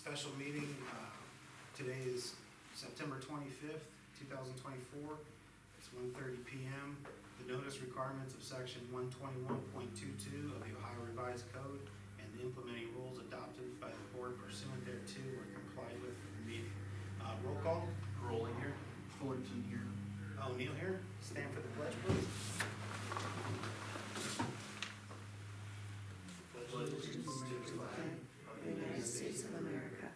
special meeting. Today is September 25th, 2024. It's 1:30 p.m. The notice requirements of section 121.22 of the Ohio Revised Code and the implementing rules adopted by the board pursuant thereto were complied with for the meeting. Roll call. Rolling here. Fullerton here. O'Neill here. Stand for the pledge, please. Allegiance to the flag of the United States of America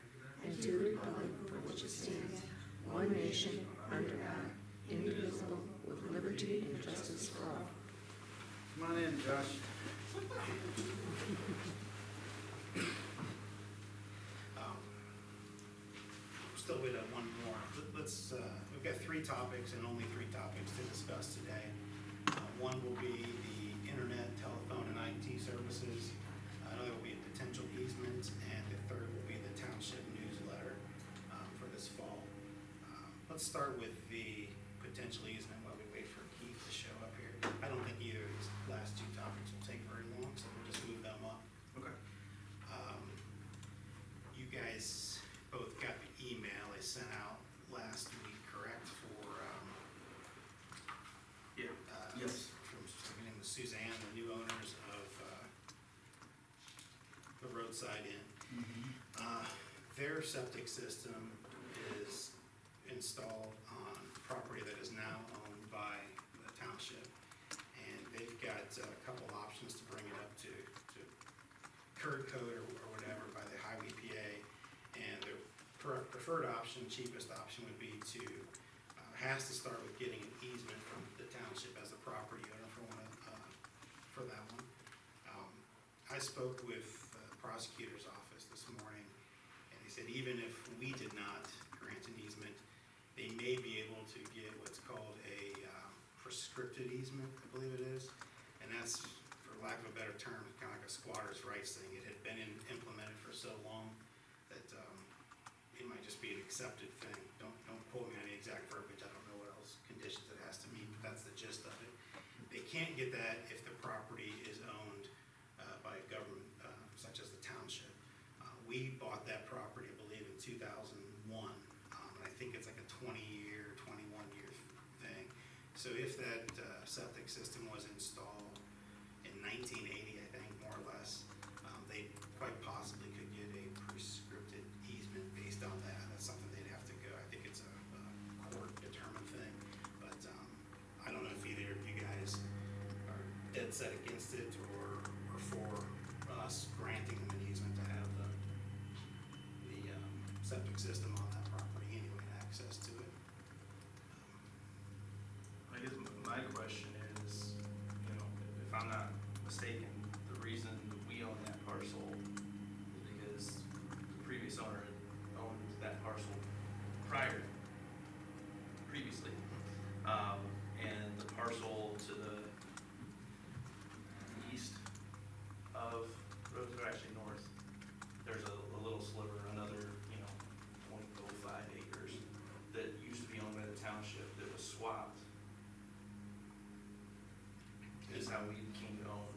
and to the republic for which it stands, one nation, under God, indivisible, with liberty and justice for all. Come on in, Josh. Still with one more. We've got three topics and only three topics to discuss today. One will be the internet, telephone, and IT services. Another will be a potential easement, and the third will be the township newsletter for this fall. Let's start with the potential easement while we wait for Keith to show up here. I don't think either of these last two topics will take very long, so we'll just move them up. Okay. You guys both got the email I sent out last week, correct? For Yes. From Suzanne, the new owners of the roadside inn. Their septic system is installed on property that is now owned by the township, and they've got a couple options to bring it up to current code or whatever by the Highway EPA, and the preferred option, cheapest option would be to has to start with getting an easement from the township as a property owner for that one. I spoke with the prosecutor's office this morning, and they said even if we did not grant an easement, they may be able to get what's called a prescriptive easement, I believe it is, and that's, for lack of a better term, kind of like a squatter's rights thing. It had been implemented for so long that it might just be an accepted thing. Don't quote me on the exact verbiage. I don't know what else conditions it has to meet, but that's the gist of it. They can't get that if the property is owned by a government such as the township. We bought that property, I believe, in 2001, and I think it's like a 20-year, 21-year thing. So if that septic system was installed in 1980, I think, more or less, they quite possibly could get a prescriptive easement based on that. That's something they'd have to go. I think it's a court-determined thing, but I don't know if either of you guys are dead set against it or for us granting them an easement to have the septic system on that property anyway, and access to it. I guess my question is, if I'm not mistaken, the reason we own that parcel is because the previous owner owned that parcel previously. And the parcel to the east of Rose, or actually north, there's a little sliver, another, 0.05 acres that used to be owned by the township that was swapped. Is how we came to own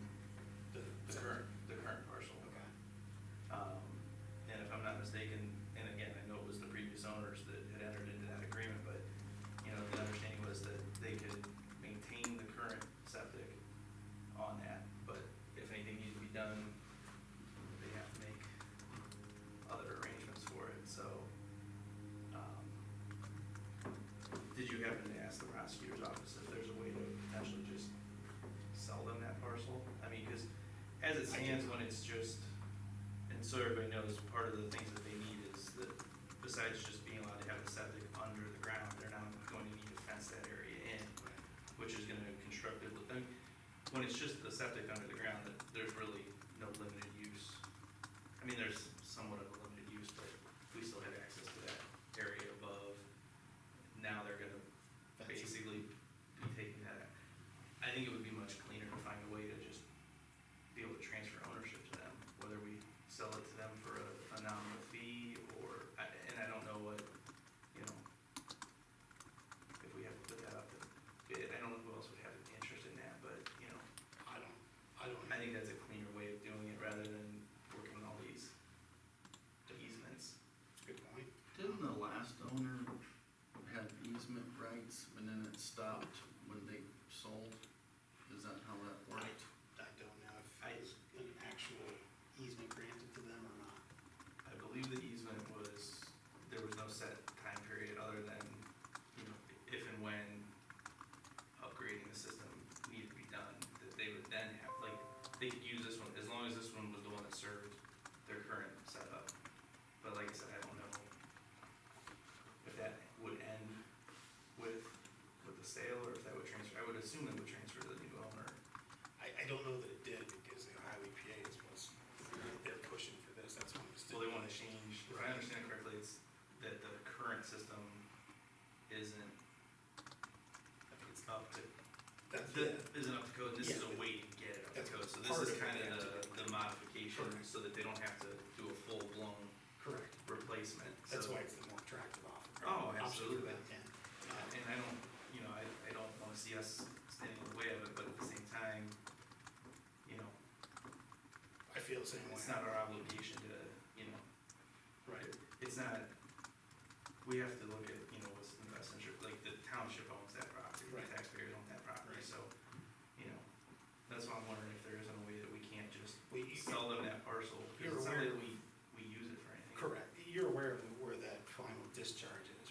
the current parcel. Okay. And if I'm not mistaken, and again, I know it was the previous owners that had entered into that agreement, but, the understanding was that they could maintain the current septic on that, but if anything needed to be done, they have to make other arrangements for it, so, did you happen to ask the prosecutor's office if there's a way to potentially just sell them that parcel? I mean, because as it stands, when it's just, and so everybody knows, part of the things that they need is that besides just being allowed to have a septic under the ground, they're now going to need to fence that area in, which is gonna construct it with them. When it's just the septic under the ground, that there's really no limited use. I mean, there's somewhat of a limited use, but we still have access to that area above. Now they're gonna basically be taking that. I think it would be much cleaner to find a way to just be able to transfer ownership to them, whether we sell it to them for a nominal fee or, and I don't know what, if we have to put that up to bid, I don't know who else would have an interest in that, but, I think that's a cleaner way of doing it rather than working on all these easements. assume it would transfer to the new owner. I don't know that it did, because the Ohio EPA they're pushing for this, that's one of the Well, they wanna stipulations. change, if I understand it correctly, it's that the current system isn't, I think it's up to, That's, isn't up to code, this is a Yeah. way to get it up That's to code, so part this is of it, kind yeah, of the modification, Correct. so that they don't have to do a full-blown correct. replacement, That's so. why it's the more attractive offer. Oh, option for absolutely. them, yeah. And I don't, I don't wanna see us standing in the way of it, but at the same time, I feel the same way. it's not our obligation to, Right, it's not, we have to look at, what's in the best interest, like the township owns that property, the Right. taxpayers own that property, Right. so, that's why I'm wondering if there isn't a way that we can't just we, sell them that parcel, You're because it's not aware- that we use it for anything. correct, you're aware of where that final discharge is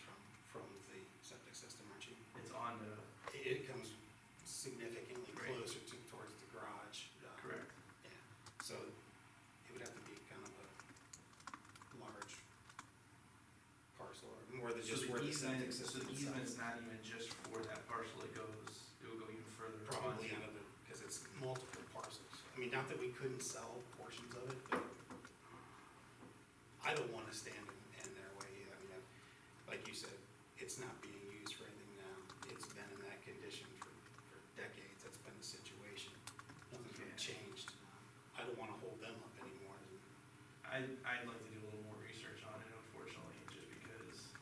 from the septic system, aren't you? It's on the, It comes significantly Right. closer towards the garage. correct, Yeah, so it would have to be kind of a large parcel, or more than so just where the the septic easement, so system the is. easement's not even just for that parcel, it will go even further. Probably on. another, because it's multiple parcels. I mean, not that we couldn't sell portions of it, but I don't want to stand in their way. I mean, like you said, it's not being used for anything now. It's been in that condition for decades. That's been the situation. Nothing's really Yeah. changed. I don't want to hold them up anymore. I'd like to do a little more research on it, unfortunately, just because,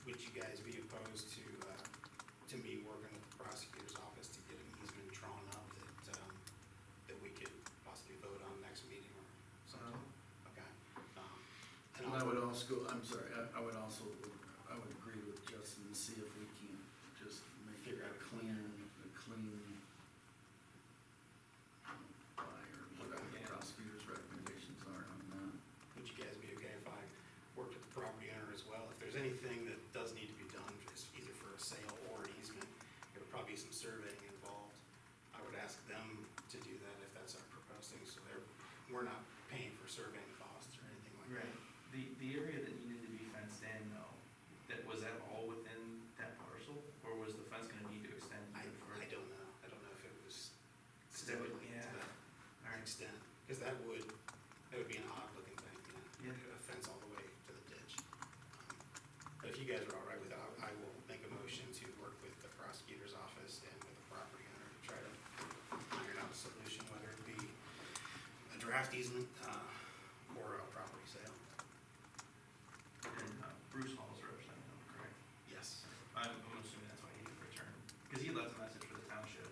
Would you guys be opposed to me working with the prosecutor's office to get an easement drawn up that we could possibly vote on next meeting or something? Okay. And I would also, I'm sorry, I would agree with Justin and see if we can just make it Figure out a clean, buy or whatever the Yeah. prosecutor's recommendations are on that. Would you guys be okay if I worked with the property owner as well? If there's anything that does need to be done, it's either for a sale or an easement, there would probably be some surveying involved. I would ask them to do that if that's our proposed thing, so we're not paying for surveying costs or anything like that. the area that needed to be fenced in though, was that all within that parcel, or was the fence gonna need to extend I even further? don't know. I don't know if it was That would- stipulated yeah. to that Alright, extent, because that would be an odd looking thing, Yeah. A fence all the way to the ditch. But if you guys are all right with that, I will make a motion to work with the prosecutor's office and with the property owner to try to iron out a solution, whether it be a draft easement, or a property sale. and Bruce Hall's representing them, correct? Yes. I'm assuming that's why he didn't return, because he left a message for the township,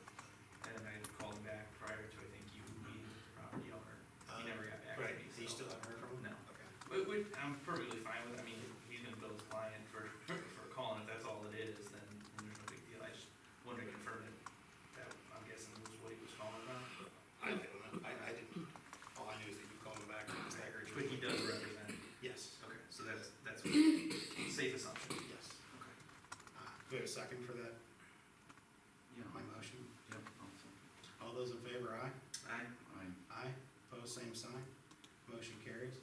and I called him back prior to, I think, you meeting with the property owner. He never got back to Right, me, so you so. still haven't heard from him? No. Okay. I'm perfectly fine with it, I mean, he's gonna bill his client for calling, if that's all it is, then there's no big deal, I just wanted to confirm that I'm guessing was what he was calling about. I don't know, I didn't, all I knew is that you called him back, because I heard you. But he does represent, Yes, okay, so that's safe assumption. yes. Okay. Do we have a second for that, Yeah. my motion? Yep, also. All those in favor, aye? Aye. Aye, opposed, same sign, motion carries.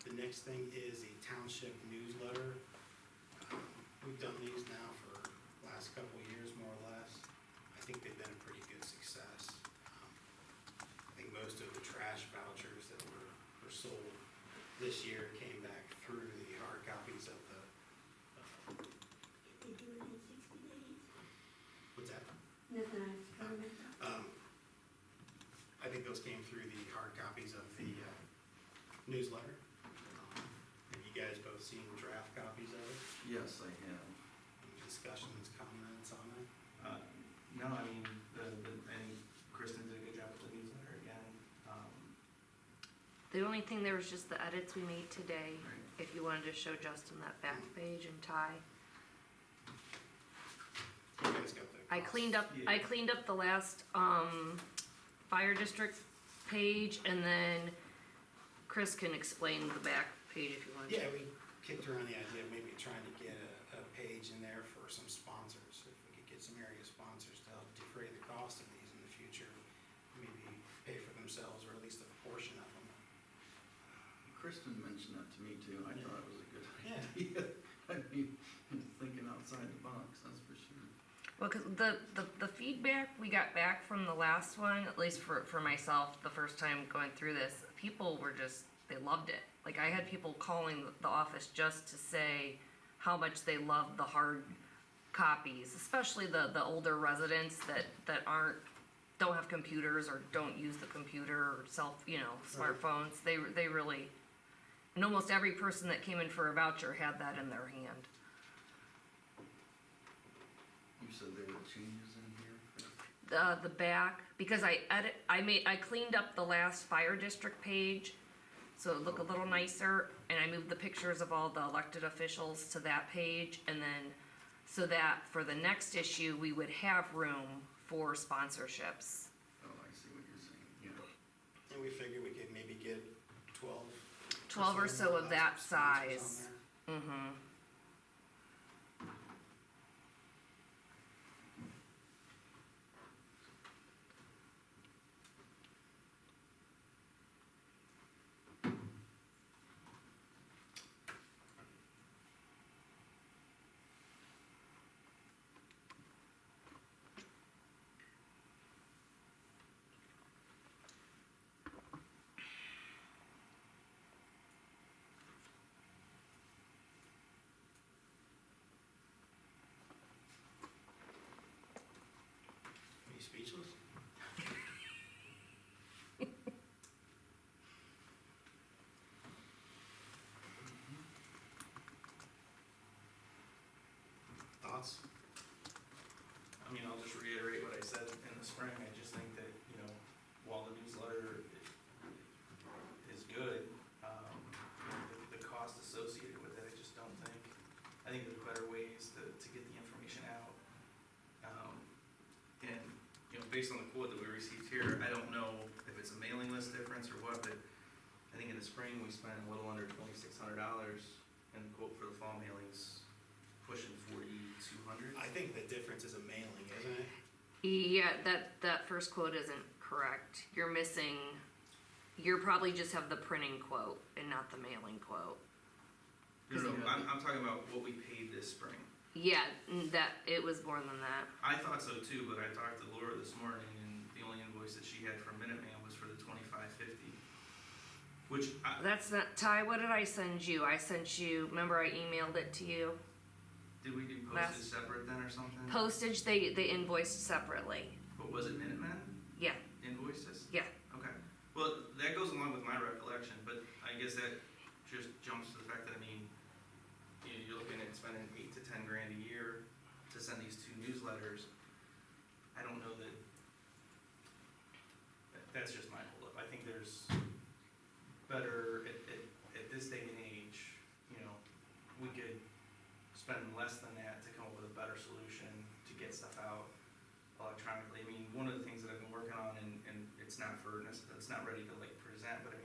The next thing is a township newsletter. We've done these now for the last couple of years, more or less. I think they've been a pretty good success. I think most of the trash vouchers that were sold this year came back through the hard copies of the, They do it in 60 days. what's that? Nothing I comment. I think those came through the hard copies of the newsletter. Have you guys both seen draft copies of it? Yes, I have. Any discussions, comments on it? No, I mean, I think Kristen did a good job with the newsletter again, The only thing, there was just the edits we made today, Right. if you wanted to show Justin that back page and Ty. You guys got the. I cleaned up the last, fire district page, and then Chris can explain the back page if you want. Yeah, we kicked around the idea of maybe trying to get a page in there for some sponsors. If we could get some area sponsors to help defray the cost of these in the future, maybe pay for themselves or at least a portion of them. Kristen mentioned that to me too. I thought it was a good Yeah. idea. I mean, thinking outside the box, that's for sure. Well, 'cause the feedback we got back from the last one, at least for myself, the first time going through this, people were just, they loved it. Like, I had people calling the office just to say how much they loved the hard copies, especially the older residents that don't have computers or don't use the computer or smartphones. They really, and almost every person that came in for a voucher had that in their hand. You said there were changes in here? Chris? The back, because I cleaned up the last fire district page, so it looked a little nicer, and I moved the pictures of all the elected officials to that page, and then, so that for the next issue, we would have room for sponsorships. Oh, I see what you're saying, yeah. And we figured we could maybe get 12. 12 or so of that sponsors on size. there. Mm-hmm. Are you speechless? Thoughts? I mean, I'll just reiterate what I said in the spring, I just think that, while the newsletter is good, the cost associated with it, I just don't think, I think there's better ways to get the information out. And, based on the quote that we received here, I don't know if it's a mailing list difference or what, but I think in the spring, we spent a little under $2,600, and the quote for the fall mailings pushing 4,200. I think the difference is a mailing, isn't it? Yeah, that first quote isn't correct. You're probably just have the printing quote and not the mailing quote. No, I'm talking about what we paid this spring. Yeah, that, it was more than that. I thought so too, but I talked to Laura this morning, and the only invoice that she had from Minuteman was for the $25.50, which That's not, Ty, what did I send you? I sent you, remember I emailed it to you? did we do postage separate then or something? Postage, they invoiced separately. But was it Minuteman Yeah, invoices? yeah. Okay. Well, that goes along with my recollection, but I guess that just jumps to the fact that, you're looking at spending $8 to $10 grand a year to send these 2 newsletters. I don't know that's just my holdup. I think there's better, at this day and age, we could spend less than that to come up with a better solution to get stuff out electronically. One of the things that I've been working on, and it's not ready to present, but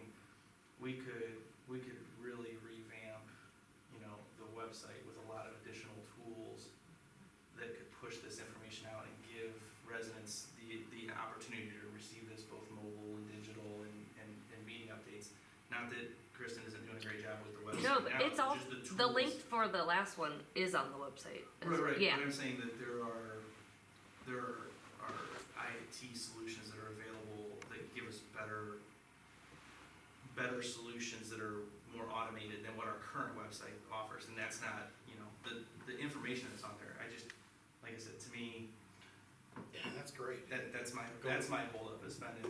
we could really revamp, the website with a lot of additional tools that could push this information out and give residents the opportunity to receive this both mobile and digital and meeting updates. Not that Kristen isn't doing a great job with the website No, but now, it's all, just the tools. link for the last one is on the website. Right, Yeah. but I'm saying that there are IT solutions that are available that give us better solutions that are more automated than what our current website offers, and that's not, the information that's on there, like I said, to me, Yeah, that's great. that's my holdup, is spending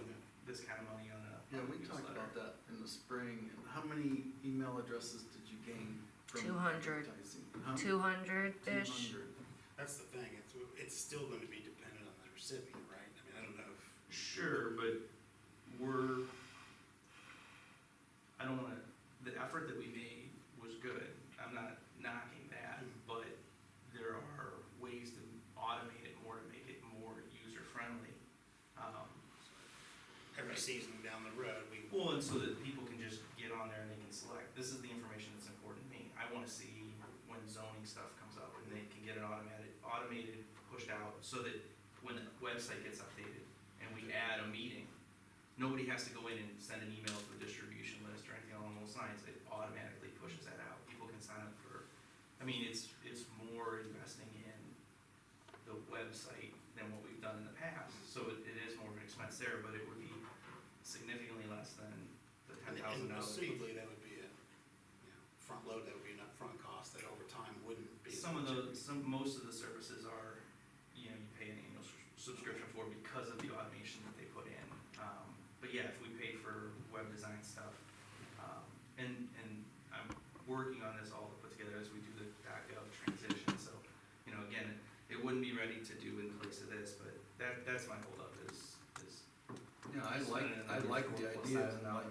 this kind of money on a Yeah, we talked newsletter. about that in the spring. How many email addresses did you gain from 200. advertising? Huh? 200-ish. 200. That's the thing, it's still going to be dependent on the recipient, right? I don't know if. Sure, but the effort that we made was good. I'm not knocking that, but there are ways to automate it more to make it more user-friendly. Every season down the road, Well, and so that people can just get on there and they can select, this is the information that's important to me. I wanna see when zoning stuff comes up, and they can get it automated, pushed out, so that when the website gets updated and we add a meeting, nobody has to go in and send an email to a distribution list or anything along those lines. It automatically pushes that out. People can sign up for, it's more investing in website than what we've done in the past. So it is more of an expense there, but it would be significantly less than the $10,000. And presumably that would be a, front load, that would be an upfront cost that over time wouldn't be. Most of the services are, you pay an annual subscription for because of the automation that they put in. But yeah, if we paid for web design stuff, and I'm working on this all to put together as we do the .gov transition, so, again, it wouldn't be ready to do in place of this, but that's my holdup is. Yeah, I like the idea, and I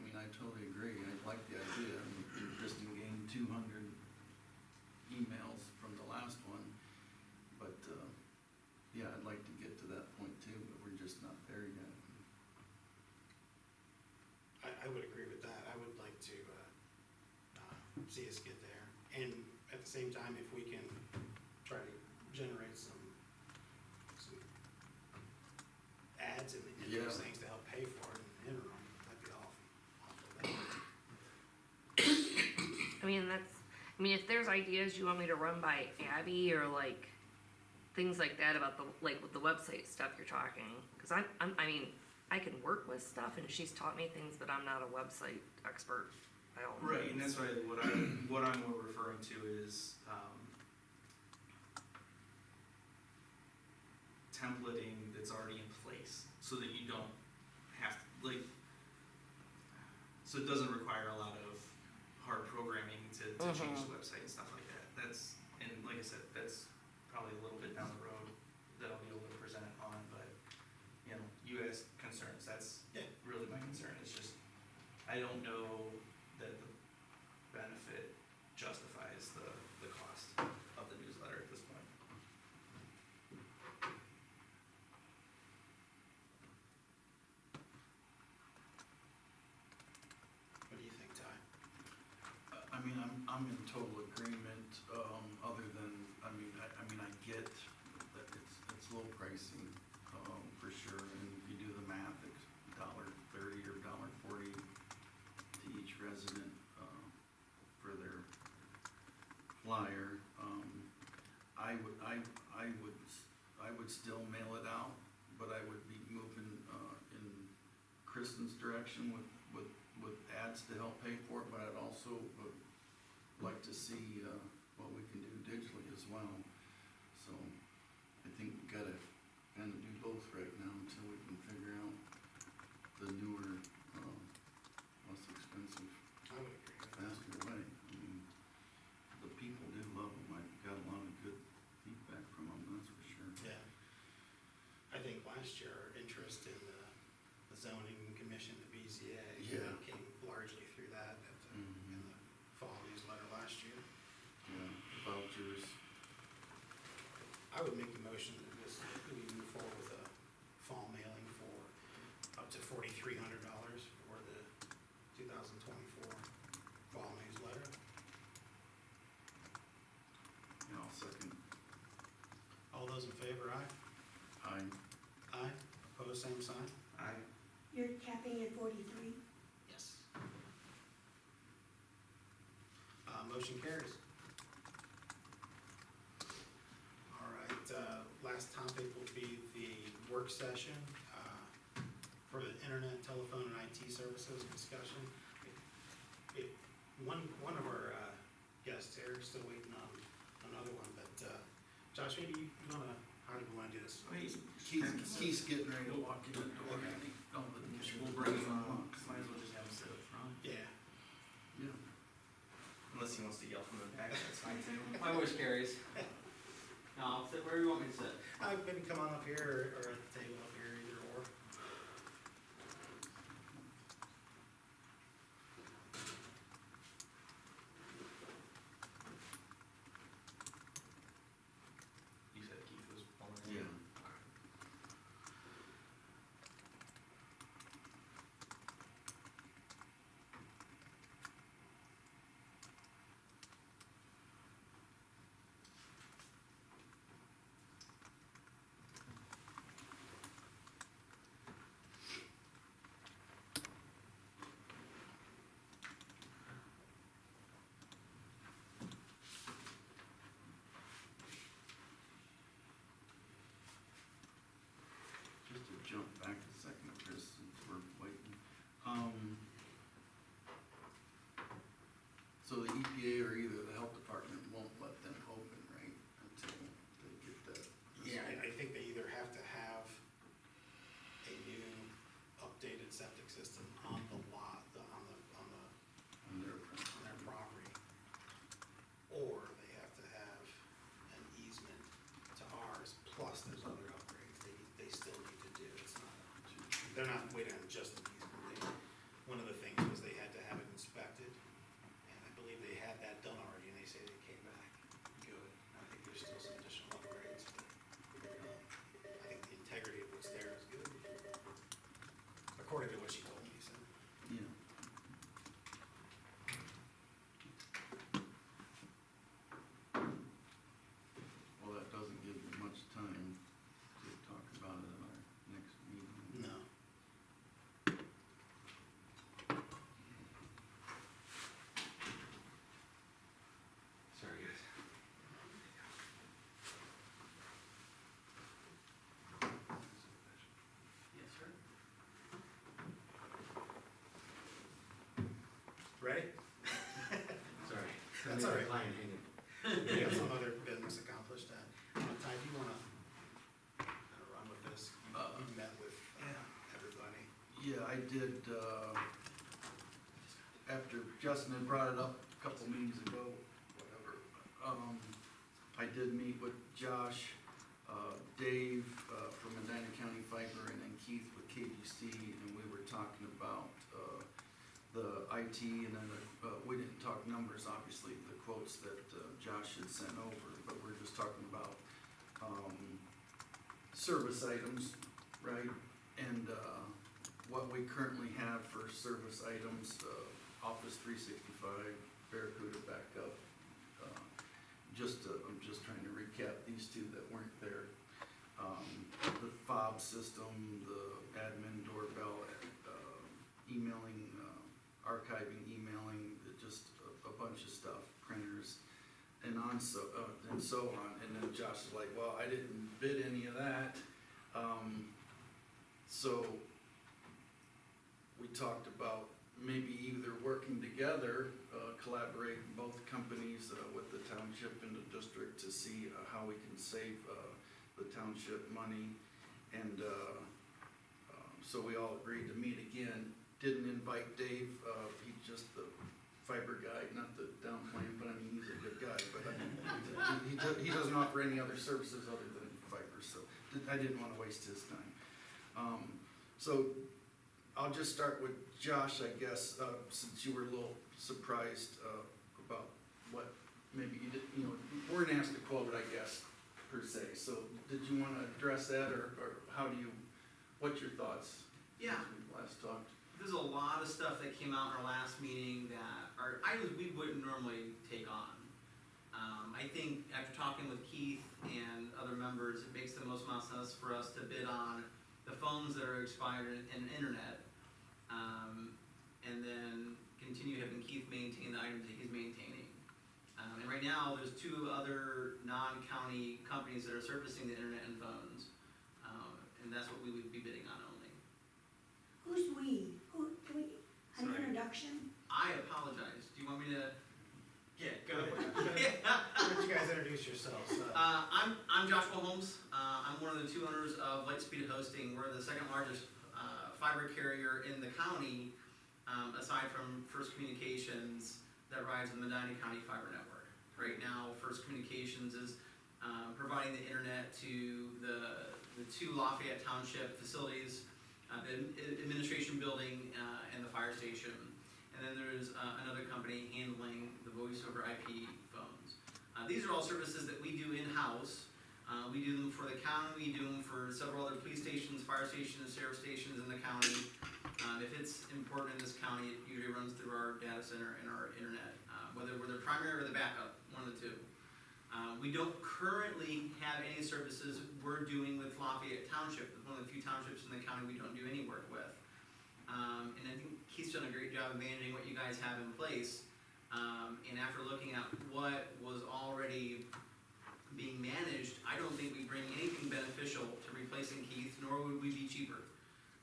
mean, I totally agree, I like the idea, I mean, Kristen gained 200 emails from the last one, but, yeah, I'd like to get to that point too, but we're just not there yet. I would agree with that. I would like to see us get there. And at the same time, if we can try to generate some ads and those things to help pay for it in the interim, that'd be awful. If there's ideas you want me to run by Abby or like things like that about with the website stuff you're talking, because I can work with stuff and she's taught me things, but I'm not a website expert by all means. Right, and that's why what I'm more referring to is templating that's already in place, so that you don't have to, so it doesn't require a lot of hard programming to change the website and stuff like that. And like I said, that's probably a little bit down the road that I'll be able to present on, but, you asked concerns, that's really my concern, it's just, I don't know that the benefit justifies the cost of the newsletter at this point. What do you think, Ty? I'm in total agreement, other than, I get that it's low pricing, for sure, and if you do the math, it's $1.30 or $1.40 to each resident, for their flyer. I would still mail it out, but I would be moving, in Kristen's direction with ads to help pay for it, but I'd also like to see, what we can do digitally as well. So I think we gotta kind of do both right now until we can figure out the newer, less expensive, I would agree with that. faster way. The people do love them. I got a lot of good feedback from them, that's for sure. Yeah. I think last year, our interest in the zoning commission, the BZA, came largely through that in the fall newsletter last year. Yeah, vouchers. I would make the motion that we move forward with a fall mailing for up to $4,300 for the 2024 fall newsletter. Yeah, I'll second. All those in favor, aye? Aye. Opposed, same sign? Aye. You're capping at 43? Yes. Motion carries. All right, last topic will be the work session for the internet, telephone, and IT services discussion. One of our guests here is still waiting on another one, but Josh, maybe you wanna, how do we wanna do this? Keith's getting ready to walk in the door. Okay. We'll bring him on, might as well just have him sit up front. Yeah. Yeah. Unless he wants to yell from the back, that's fine too. My voice carries. No, I'll sit wherever you want me to sit. Maybe come on up here or at the table up here, either or. You said Keith was pulling in? Yeah. jump back a second, Chris, since we're waiting. So the EPA or either the health department won't let them open, right, until they get that? Yeah, I think they either have to have a new updated septic system on the lot, On their front. on their property, or they have to have an easement to ours, plus there's other upgrades they still need to do. It's not, they're not waiting on just the easement. One of the things was they had to have it inspected, and I believe they had that done already, and they say they came back good. I think there's still some additional upgrades, but, I think the integrity of what's there is good, according to what she told me, so. Yeah. Well, that doesn't give you much time to talk about it in our next meeting. No. Sorry, guys. Yes, sir. Ready? Sorry. That's all right. Line hanging. We have some other business accomplished. Ty, do you wanna run with this? You met with everybody. Yeah, I did, after Justin had brought it up a couple meetings ago, whatever, I did meet with Josh, Dave, from Medina County Fiber, and then Keith with KGC, and we were talking about, the IT, and then, we didn't talk numbers, obviously, the quotes that, Josh had sent over, but we're just talking about, service items, right? And, what we currently have for service items, Office 365, Barracuda backup. I'm just trying to recap these two that weren't there. The fob system, the admin doorbell, emailing, archiving, emailing, just a bunch of stuff, printers, and so on. And then Josh is like, well, I didn't bid any of that. So we talked about maybe either working together, collaborating both companies, with the township and the district to see, how we can save, the township money. And, so we all agreed to meet again. Didn't invite Dave, he's just the fiber guy, not the downplaying, but I mean, he's a good guy, but I mean, he doesn't offer any other services other than fiber, so I didn't wanna waste his time. So I'll just start with Josh, I guess, since you were a little surprised, about what maybe you did, weren't asked to quote, I guess, per se. So did you wanna address that, or how do you, what's your thoughts? Yeah. Since we last talked. There's a lot of stuff that came out in our last meeting that are items we wouldn't normally take on. I think after talking with Keith and other members, it makes the most amount of sense for us to bid on the phones that are expired and internet. And then continue having Keith maintain the items that he's maintaining. And right now, there's two other non-county companies that are servicing the internet and phones. And that's what we would be bidding on only. Who's we? Can we, an Sorry. introduction? I apologize. Do you want me to? Yeah, go ahead. Why don't you guys introduce yourselves? I'm Joshua Holmes. I'm one of the two owners of Lightspeed Hosting. We're the second largest fiber carrier in the county, aside from First Communications that rides the Medina County Fiber Network. Right now, First Communications is providing the internet to the two Lafayette Township facilities, the administration building and the fire station. And then there's another company handling the voice over IP phones. These are all services that we do in-house. We do them for the county, we do them for several other police stations, fire stations, sheriff stations in the county. If it's important in this county, it usually runs through our data center and our internet, whether we're the primary or the backup, one of the two. We don't currently have any services we're doing with Lafayette Township. It's one of the few townships in the county we don't do any work with. And I think Keith's done a great job of managing what you guys have in place. And after looking at what was already being managed, I don't think we bring anything beneficial to replace replacing Keith, nor would we be cheaper.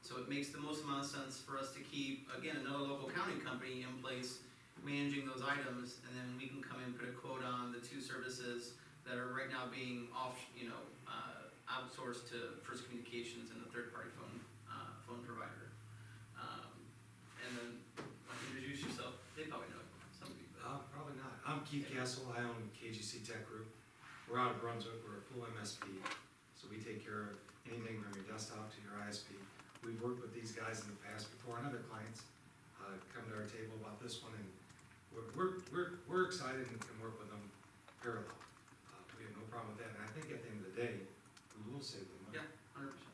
So it makes the most amount of sense for us to keep, again, another local county company in place managing those items, and then we can come in and put a quote on the two services that are right now being outsourced to First Communications and the third-party phone provider. And then, why don't you introduce yourself? They probably know some of you, but. Probably not. I'm Keith Castle, I own KGC Tech Group. We're out of Brunswick, we're a full MSP, so we take care of anything from your desktop to your ISP. We've worked with these guys in the past before, and other clients come to our table about this one, and we're excited and can work with them parallel. We have no problem with that, and I think at the end of the day, we will save them money. Yeah, 100%.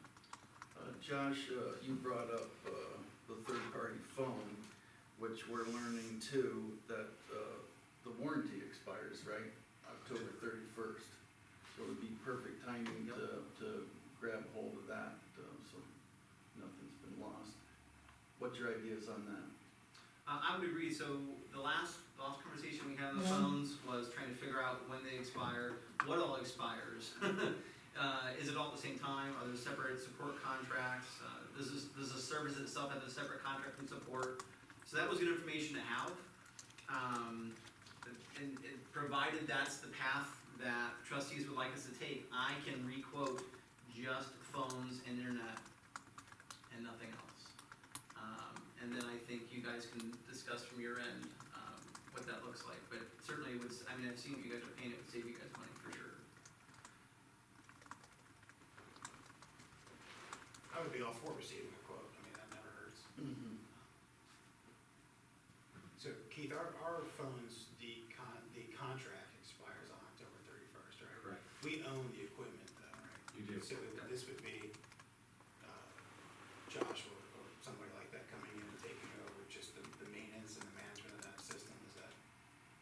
Josh, you brought up the third-party phone, which we're learning too, that the warranty expires, right? October 31st. So it'd be perfect timing to grab hold of that, so nothing's been lost. What's your ideas on that? I would agree, so the last conversation we had on the phones was trying to figure out when they expire, what all expires. Is it all at the same time? Are there separate support contracts? Does the service itself have a separate contract and support? So that was good information to have. And provided that's the path that trustees would like us to take, I can re-quote just phones and internet and nothing else. And then I think you guys can discuss from your end what that looks like. But certainly it would, I've seen what you guys are paying, it would save you guys money for sure. I would be all for receiving a quote, that never hurts. Mm-hmm. So Keith, our phones, the contract expires on October 31st, right? Correct. We own the equipment though, right? You do. So this would be Josh or somebody like that coming in and taking over just the maintenance and the management of that system, is that?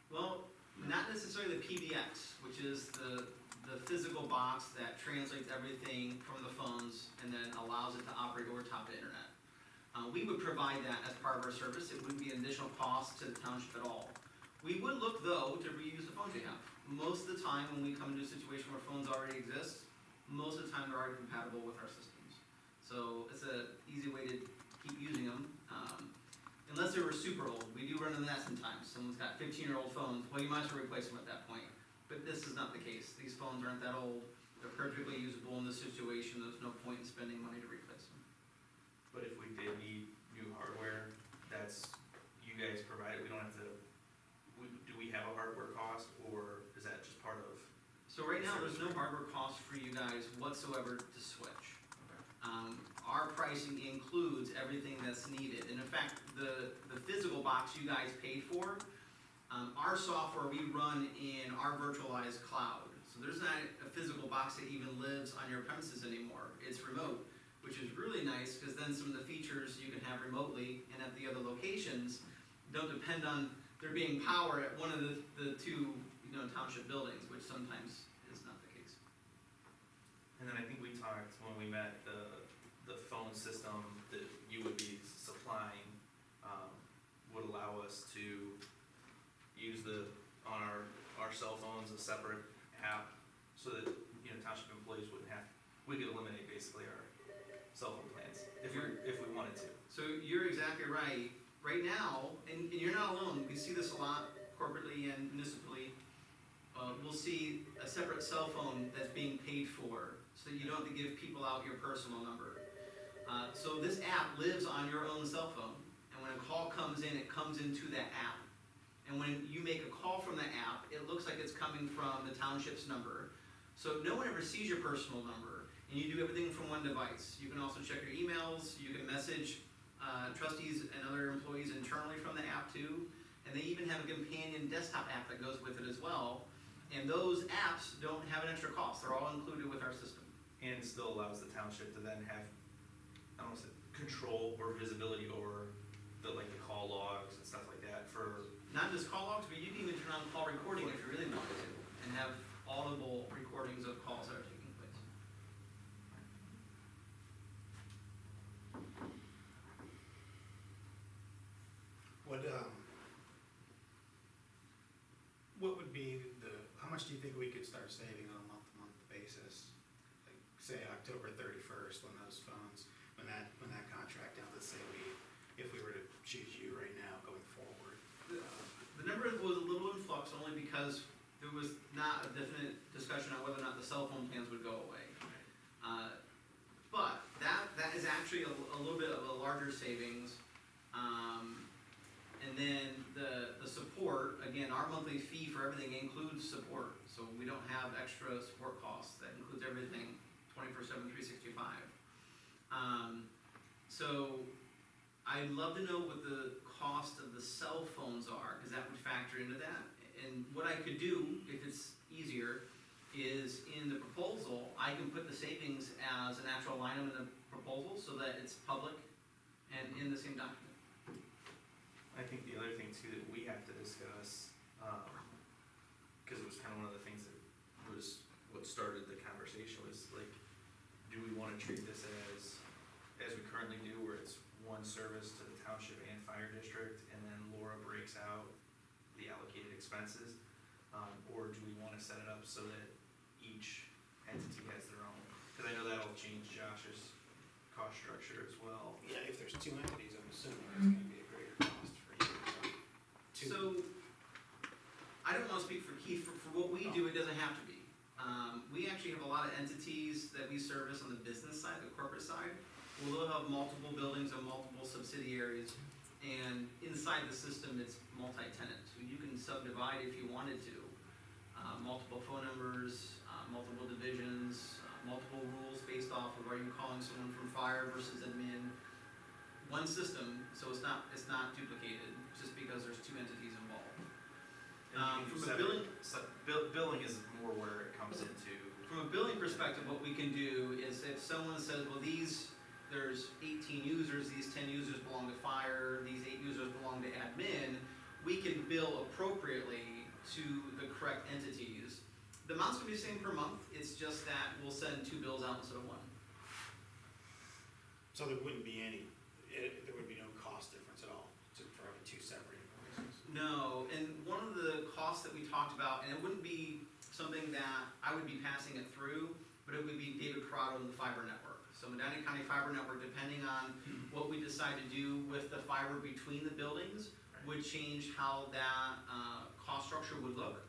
Well, not necessarily the PBX, which is the physical box that translates everything from the phones and then allows it to operate over top of the internet. We would provide that as part of our service. It wouldn't be an additional cost to the township at all. We would look though to reuse the phones we have. Most of the time when we come into a situation where phones already exist, most of the time they're already compatible with our systems. So it's an easy way to keep using them. Unless they were super old, we do run into that sometimes. Someone's got 15-year-old phones, well, you might as well replace them at that point. But this is not the case. These phones aren't that old. They're perfectly usable in this situation. There's no point in spending money to replace them. But if we did need new hardware, that's, you guys provide it, we don't have to, do we have a hardware cost, or is that just part of? So right now, there's no hardware cost for you guys whatsoever to switch. Our pricing includes everything that's needed. And in fact, the physical box you guys paid for, our software we run in our virtualized cloud. So there's not a physical box that even lives on your premises anymore. It's remote, which is really nice because then some of the features you can have remotely and at the other locations don't depend on there being power at one of the two township buildings, which sometimes is not the case. And then I think we talked when we met, the phone system that you would be supplying would allow us to use on our cell phones a separate app so that township employees we could eliminate basically our cell phone plans if we wanted to. So you're exactly right. Right now, and you're not alone, we see this a lot corporately and municipally. We'll see a separate cell phone that's being paid for so that you don't have to give people out your personal number. So this app lives on your own cell phone, and when a call comes in, it comes into that app. And when you make a call from the app, it looks like it's coming from the township's number. So no one ever sees your personal number, and you do everything from one device. You can also check your emails, you can message trustees and other employees internally from the app too, and they even have a companion desktop app that goes with it as well. And those apps don't have an extra cost, they're all included with our system. And still allows the township to then have, I don't want to say control or visibility over the call logs and stuff like that for. Not just call logs, but you can even turn on call recording if you really wanted to, and have audible recordings of calls that are taking place. What would be how much do you think we could start saving on a month-to-month basis? Like, say October 31st, only because there was not a definite discussion on whether or not the cell phone plans would go away. But that is actually a little bit of a larger savings. And then the support, again, our monthly fee for everything includes support, so we don't have extra support costs, that includes everything 24/7, 365. So I'd love to know what the cost of the cell phones are, because that would factor into that. And what I could do, if it's easier, is in the proposal, I can put the savings as an actual line item in the proposal so that it's public and in the same document. I think the other thing too that we have to discuss, because it was kind of one of the things that was what started the conversation, was like, do we want to treat this as we currently do, where it's one service to the township and fire district, and then Laura breaks out the allocated expenses? Or do we want to set it up so that each entity has their own? Because I know that'll change Josh's cost structure as well. Yeah, if there's two entities, I'm assuming it's gonna be a greater cost for you. So, I don't wanna speak for Keith, for what we do, it doesn't have to be. We actually have a lot of entities that we service on the business side, the corporate side, where they'll have multiple buildings and multiple subsidiaries, and inside the system, it's multi-tenant, so you can subdivide if you wanted to. Multiple phone numbers, multiple divisions, multiple rules based off of, are you calling someone from fire versus admin? One system, so it's not duplicated, just because there's two entities involved. And you can do From a billing, billing is more where it comes into. from a billing perspective, what we can do is if someone says, well, there's 18 users, these 10 users belong to fire, these 8 users belong to admin, we can bill appropriately to the correct entities. The amount's gonna be the same per month, it's just that we'll send 2 bills out instead of 1. So there wouldn't be there would be no cost difference at all for having two separate invoices? No, and one of the costs that we talked about, and it wouldn't be something that I would be passing it through, but it would be David Corrado and the fiber network. So Medina County Fiber Network, depending on what we decide to do with the fiber between the buildings, would change how that cost structure would look.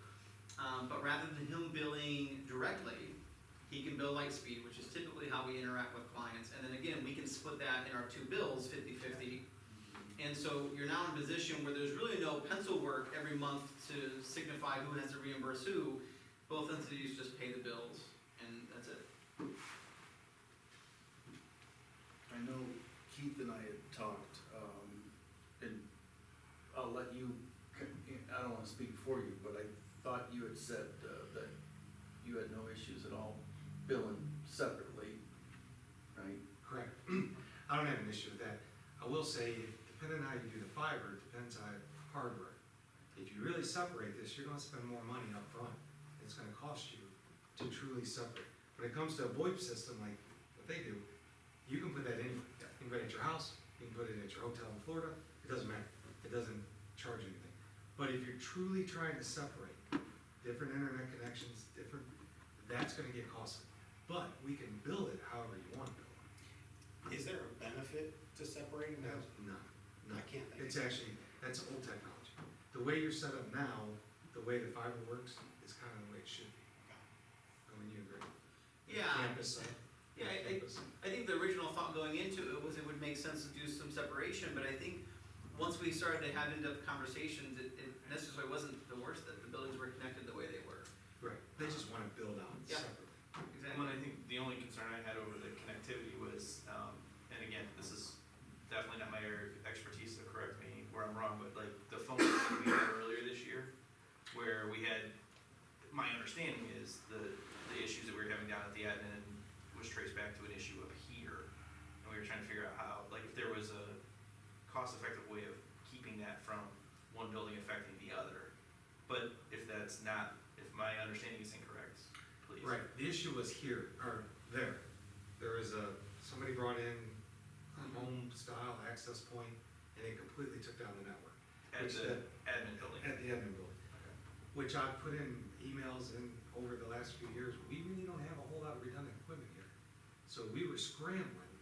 But rather than him billing directly, he can bill Lightspeed, which is typically how we interact with clients. And then again, we can split that in our 2 bills, 50-50. And so you're now in a position where there's really no pencil work every month to signify who has to reimburse who. Both entities just pay the bills, and that's it. I know Keith and I had talked, and I'll let you, I don't wanna speak for you, but I thought you had said, that you had no issues at all billing separately, right? Correct. I don't have an issue with that. I will say, depending on how you do the fiber, it depends on hardware. If you really separate this, you're gonna spend more money up front. It's gonna cost you to truly separate. When it comes to a VoIP system like what they do, you can put that anywhere. You can put it at your house, you can put it at your hotel in Florida, it doesn't matter. It doesn't charge anything. But if you're truly trying to separate different internet connections, that's gonna get costly. But we can build it however you want to build it. Is there a benefit to separating those? No, I can't think. it's actually, that's old technology. The way you're set up now, the way the fiber works, is kind of the way it should be. I mean, you agree? Yeah. Campus, Yeah, campus. I think the original thought going into it was it would make sense to do some separation, but I think once we started to have in-depth conversations, it necessarily wasn't the worst that the buildings were connected the way they were. Right, they just want to build out Yeah. separately. Well, I think the only concern I had over the connectivity was, and again, this is definitely not my area of expertise, so correct me where I'm wrong, but like the phone that we had earlier this year, where we had, my understanding is the issues that we were having down at the admin was traced back to an issue up here. And we were trying to figure out how, like, if there was a cost-effective way of keeping that from one building affecting the other. But if that's not, if my understanding is incorrect, please. Right, the issue was here, or there. There was somebody brought in a home-style access point, and it completely took down the network. At Which the admin building. At the admin building. Which I've put in emails in over the last few years, we really don't have a whole lot of redundant equipment here. So we were scrambling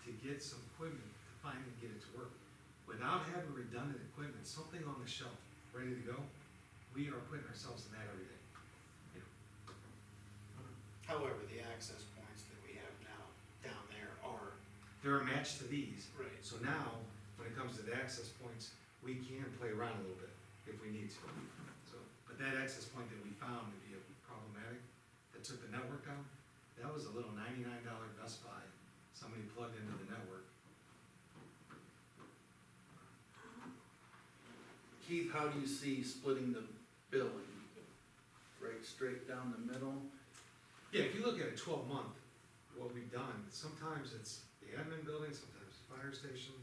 to get some equipment to finally get it to work. Without having redundant equipment, something on the shelf, ready to go, we are putting ourselves in that every day. However, the access points that we have now down there are. They're a match to these. Right. So now, when it comes to the access points, we can play around a little bit if we need to. So, but that access point that we found to be problematic, that took the network down, that was a little $99 Best Buy, somebody plugged into the network. Keith, how do you see splitting the billing? Right straight down the middle? Yeah, if you look at a 12-month, what we've done, sometimes it's the admin building, sometimes the fire station,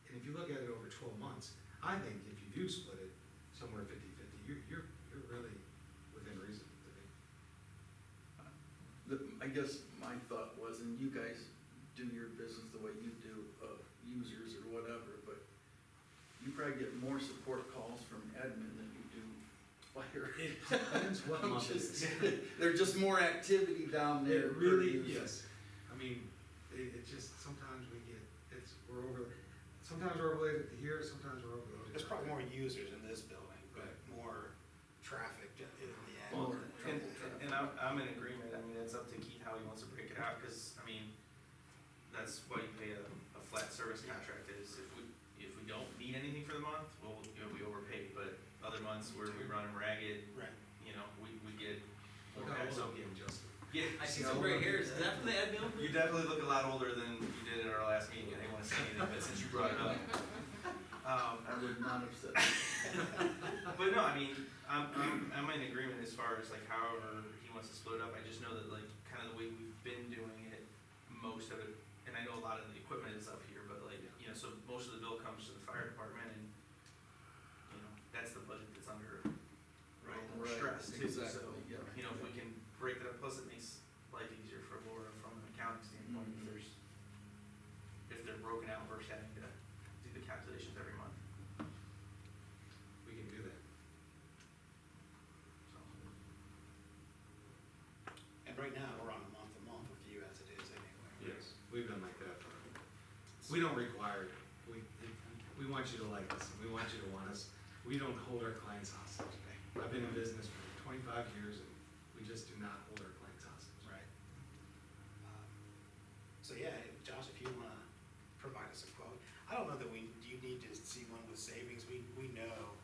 and if you look at it over 12 months, I think if you do split it somewhere 50-50, you're really within reason to me. I guess my thought was, and you guys do your business the way you do, users or whatever, but you probably get more support calls from admin than you do fire. It depends what I'm month it is. There's just more activity down there. It really, per user. yes. I mean, it just, sometimes sometimes we're overloaded to here, sometimes we're overloaded. There's probably more users in this building, but more traffic in the Well, end. and I'm in agreement, I mean, it's up to Keith how he wants to break it out, cause, I mean, that's why you pay a flat service contract is, if we don't need anything for the month, well, we overpay, but other months where we run them ragged, Right. we get Look more how pay, old so. I'm getting, Justin. Yeah, I see some gray hairs, is that from the admin? you definitely look a lot older than you did in our last meeting, I didn't wanna say anything, but since you brought it up. I would not have said that. But no, I mean, I'm in agreement as far as like however he wants to split it up, I just know that like, kind of the way we've been doing it, most of it, and I know a lot of the equipment is up here, but like, so most of the bill comes to the fire department and, that's the budget that's under a little more stress too, so, Exactly, yeah. if we can break that up, plus it makes life easier for Laura from an accounting standpoint, if they're broken out versus having to do the calculations every month, We can do that. so. And right now, we're on a month-to-month review as it is anyway. Yes. We've been like that for, we don't require it. We want you to like us, and we want you to want us. We don't hold our clients hostage. I've been in business for 25 years, and we just do not hold our clients hostage. Right. So yeah, Josh, if you wanna provide us a quote, I don't know that you need to see one with savings, we know.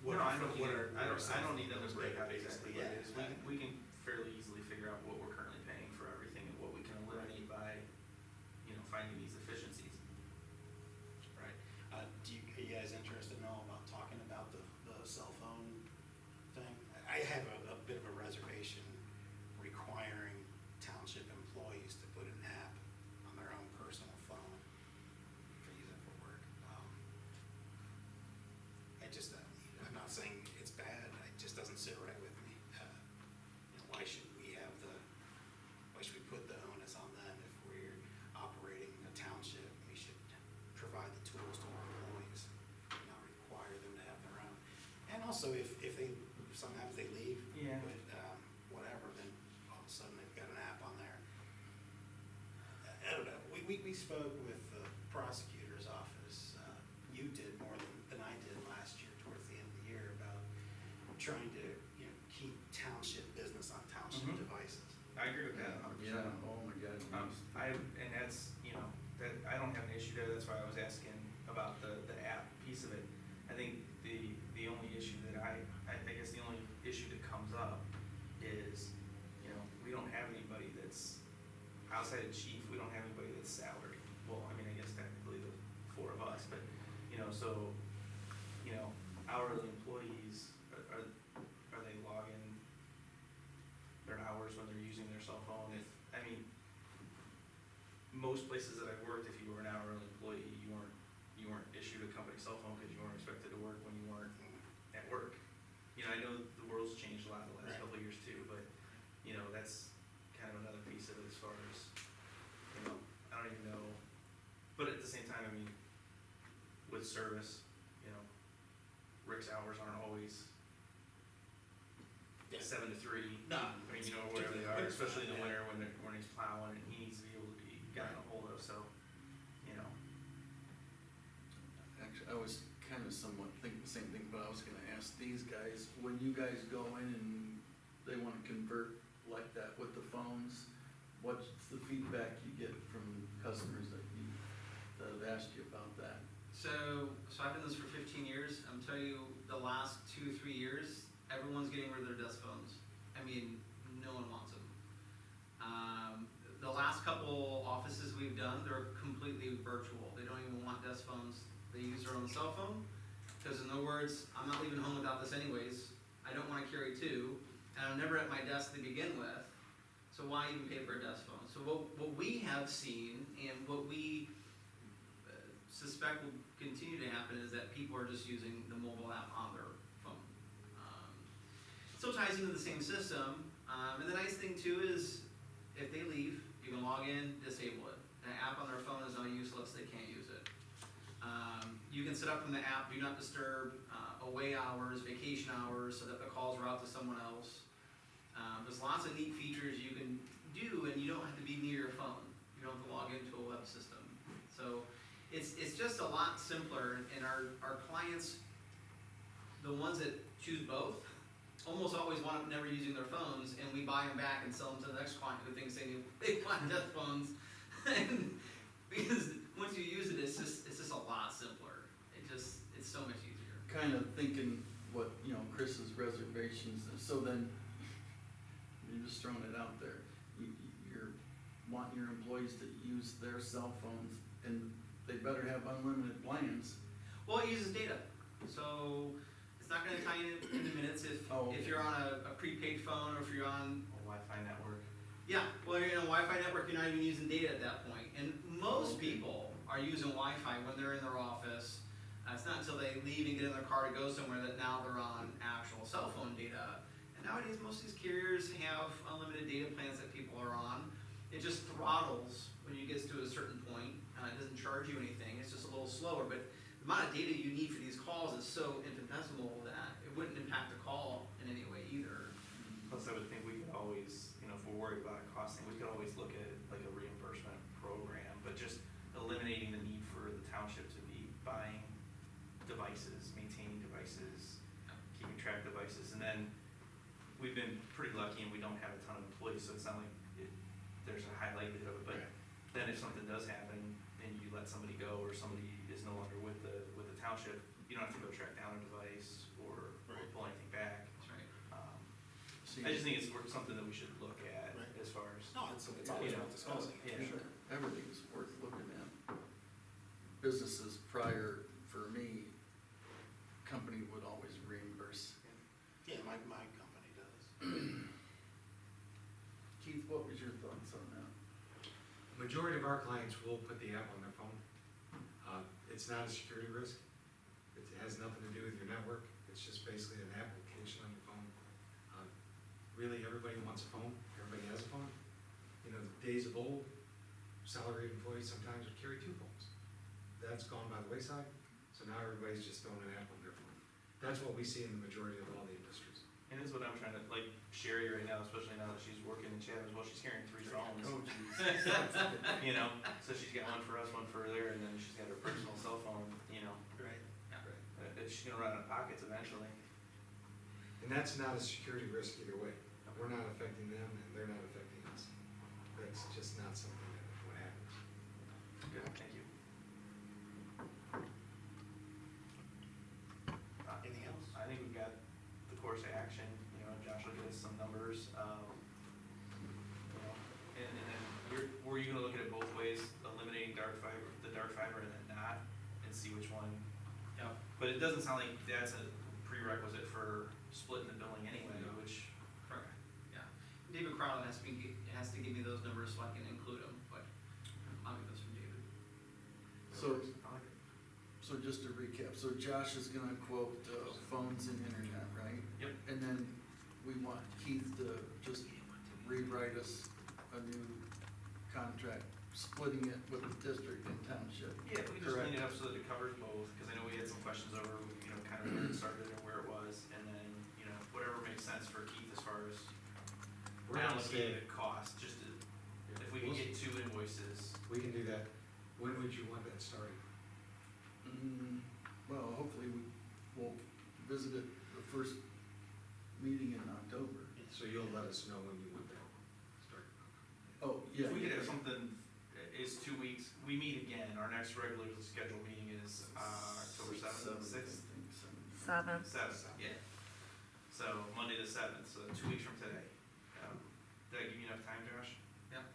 No, I don't what need, our I don't need them to savings break out are, exactly what it is, we can fairly easily figure out what we're currently paying for everything and what we can eliminate by, finding these efficiencies. Right. Are you guys interested in all about talking about the cell phone thing? I have a bit of a reservation requiring township employees to put an app on their own personal phone for using for work. I'm not saying it's bad, it just doesn't sit right with me. Why should we put the onus on them if we're operating a township? We should provide the tools to our employees, not require them to have their own. And also, if sometimes they leave Yeah. with, whatever, then all of a sudden they've got an app on there. I don't know, we spoke with the prosecutor's office, you did more than I did last year, towards the end of the year, about trying to, keep township business on township Mhm. devices. I agree with that 100%. Yeah, oh my God. And that's, that, I don't have an issue there, that's why I was asking about the app piece of it. I think the only issue that I guess the only issue that comes up is, we don't have anybody that's, outside of chief, we don't have anybody that's salaried. Well, I mean, I guess technically the four of us, but, so, hourly employees, are they logging their hours when they're using their cell phone? Most places that I've worked, if you were an hourly employee, you weren't issued a company cell phone because you weren't expected to work when you weren't at work. I know the world's changed a lot in the last Right. couple of years too, but, that's kind of another piece of it as far as, I don't even know. But at the same time, with service, Rick's hours aren't always Yeah. 7 to 3. No. Wherever they are, Particularly especially in the winter winter when he's plowing and he needs to be able to be gotten a hold of, so, Actually, I was kind of somewhat thinking the same thing, but I was gonna ask these guys, when you guys go in and they wanna convert like that with the phones, what's the feedback you get from customers that have asked you about that? So I've been in this for 15 years. I'm telling you, the last 2-3 years, everyone's getting rid of their desk phones. I mean, no one wants them. The last couple offices we've done, they're completely virtual. They don't even want desk phones. They use their own cell phone. Because in other words, I'm not leaving home without this anyways. I don't want to carry two, and I'm never at my desk to begin with. So why even pay for a desk phone? So what we have seen and what we suspect will continue to happen is that people are just using the mobile app on their phone. Still ties into the same system, and the nice thing too is if they leave, you can log in, disable it. The app on their phone is now useless; they can't use it. You can set up from the app do not disturb, away hours, vacation hours, so that the calls route to someone else. There's lots of neat features you can do, and you don't have to be near your phone. You don't have to log into a web system. So it's just a lot simpler, and our clients, the ones that choose both, almost always wind up never using their phones, and we buy them back and sell them to the next client who thinks they want desk phones. And because once you use it, it's just a lot simpler. It's so much easier. Kind of thinking what, Chris's reservations, so then, you're just throwing it out there. You're wanting your employees to use their cell phones, and they better have unlimited plans. Well, it uses data, so it's not going to tie in into minutes if you're on a prepaid phone or if you're on A Wi-Fi network. Yeah, well, you're in a Wi-Fi network, you're not even using data at that point. And most people are using Wi-Fi when they're in their office. It's not until they leave and get in their car to go somewhere that now they're on actual cell phone data. And nowadays, most of these carriers have unlimited data plans that people are on. It just throttles when you get to a certain point. It doesn't charge you anything, it's just a little slower. But the amount of data you need for these calls is so infinitesimal that it wouldn't impact the call in any way either. Plus, I would think we could always, if we're worried about it costing, we could always look at like a reimbursement program, but just eliminating the need for the township to be buying devices, maintaining devices, keeping track of devices, and then we've been pretty lucky and we don't have a ton of employees, so it's not like there's a high likelihood of it, but then if something does happen and you let somebody go or somebody is no longer with the township, you don't have to go track down a device or pull anything back. That's right. I just think it's something that we should look at as far as. No, it's always worth discussing. Yeah. Sure, everything's worth looking at. Businesses prior, for me, company would always reimburse. Yeah, my company does. Keith, what was your thoughts on that? Majority of our clients will put the app on their phone. It's not a security risk. It has nothing to do with your network. It's just basically an application on your phone. Really, everybody wants a phone. Everybody has a phone. The days of old, salaried employees sometimes would carry 2 phones. That's gone by the wayside. So now everybody's just throwing an app on their phone. That's what we see in the majority of all the industries. And that's what I'm trying to, like Sherry right now, especially now that she's working in Chatham, well, she's carrying 3 phones. Oh, geez. So she's got one for us, one for there, and then she's got her personal cell phone, Right. Yeah. she's gonna run out of pockets eventually. And that's not a security risk either way. We're not affecting them and they're not affecting us. That's just not something that would happen. Good, thank you. Anything else? I think we've got the course of action, Josh will give us some numbers, and then were you gonna look at it both ways, eliminating the dark fiber and then not, and see which one? Yeah. But it doesn't sound like that's a prerequisite for splitting the billing anyway, which. Correct. Yeah. David Crowley has to give me those numbers so I can include them, but I'll get those from David. So just to recap, so Josh is gonna quote phones and internet, right? Yep. And then we want Keith to just rewrite us a new contract, splitting it with the district and township. Yeah, we just Correct. clean it up so that it covers both, because I know we had some questions over, kind of where it started and where it was, and then, whatever makes sense for Keith as far as We're gonna allocated cost, just to, if we can get 2 invoices. We can do that. When would you want that starting? Well, hopefully we'll visit it the first meeting in October. So you'll let us know when you want to start. Oh, yeah. If we could have something, is 2 weeks, we meet again, our next regular scheduled meeting is, October seventh, sixth? Seventh. Seventh, yeah. So Monday the seventh, so 2 weeks from today. Did I give you enough time, Josh? Yep.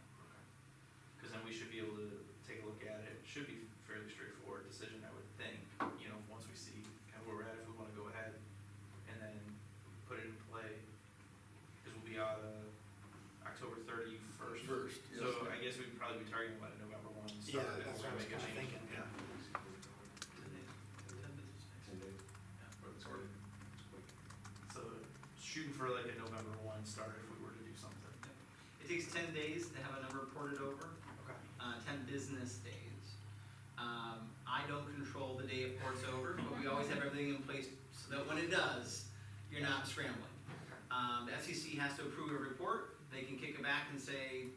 Because then we should be able to take a look at it. Should be fairly straightforward decision, I would think. You know, once we see kind of where we're at, if we want to go ahead and then put it in play. Because we'll be out October 31st. First, yes. So I guess we'd probably be targeting about a November 1 start. Yeah, if that's we're what I was gonna make a kinda change. thinking, yeah. So shooting for like a November 1 start if we were to do something. It takes 10 days to have a number ported over, Okay. 10 business days. I don't control the day it ports over, but we always have everything in place so that when it does, you're not scrambling. The FCC has to approve a report, they can kick it back and say,